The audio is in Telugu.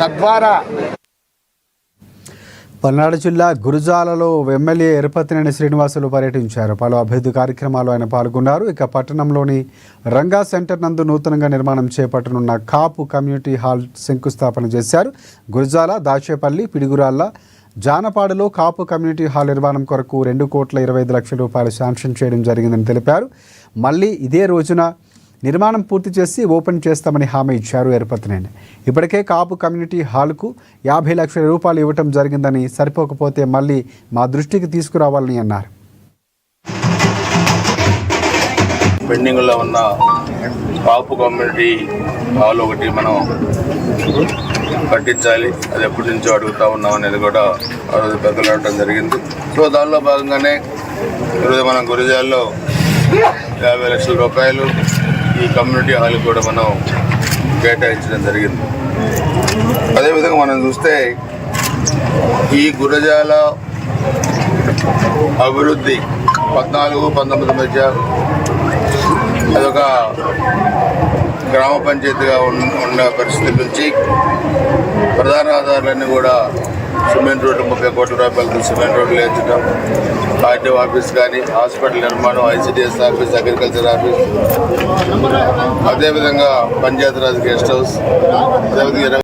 తద్వారా పల్నాడు జిల్లా గురజాలలో ఎమ్మెల్యే ఎరపతినేని శ్రీనివాసులు పర్యటించారు. పలు అభివృద్ధి కార్యక్రమాలు ఆయన పాల్గొన్నారు. ఇక పట్టణంలోని రంగా సెంటర్ నందు నూతనంగా నిర్మాణం చేపట్టనున్న కాపు కమ్యూనిటీ హాల్ శంకుస్థాపన చేశారు. గురజాల, దాచేపల్లి, పిడుగురాళ్ల, జానపాడులో కాపు కమ్యూనిటీ హాల్ నిర్మాణం కొరకు 2,25,00,000 రూపాయలు శాంక్షన్ చేయడం జరిగిందని తెలిపారు. మళ్ళీ ఇదే రోజున నిర్మాణం పూర్తి చేసి ఓపెన్ చేస్తామని హామీ ఇచ్చారు ఎరపతినేని. ఇప్పటికే కాపు కమ్యూనిటీ హాల్కు 50 లక్షల రూపాయలు ఇవ్వటం జరిగిందని, సరిపోకపోతే మళ్ళీ మా దృష్టికి తీసుకురావాలని అన్నారు. పెండింగ్లో ఉన్న కాపు కమ్యూనిటీ హాల్ ఒకటి మనం కట్టించాలి, అది ఎప్పటి నుంచో అడుగుతూ ఉన్నాం అనేది కూడా ఆ రోజు పెద్దలాడటం జరిగింది. సో దానిలో భాగంగానే ఈరోజు మనం గురజాల్లో 50 లక్షల రూపాయలు ఈ కమ్యూనిటీ హాల్ కూడా మనం కేటాయించడం జరిగింది. అదేవిధంగా మనం చూస్తే ఈ గురజాల అభివృద్ధి 14-19 మధ్య అదొక గ్రామ పంచాయతీగా ఉన్న పరిస్థితి నుంచి ప్రధాన ఆధారాలన్నీ కూడా సిమెంట్ రోడ్లు 30 కోట్ల రూపాయలతో సిమెంట్ రోడ్లు వేయించడం, ఆర్టీఓ ఆఫీస్ కానీ, హాస్పిటల్ నిర్మాణం, ఐసిడిఎస్ ఆఫీస్, అగ్రికల్చర్ ఆఫీస్, అదేవిధంగా పంచాయతీరాజ్ గెస్ట్ హౌస్, అదేవిధంగా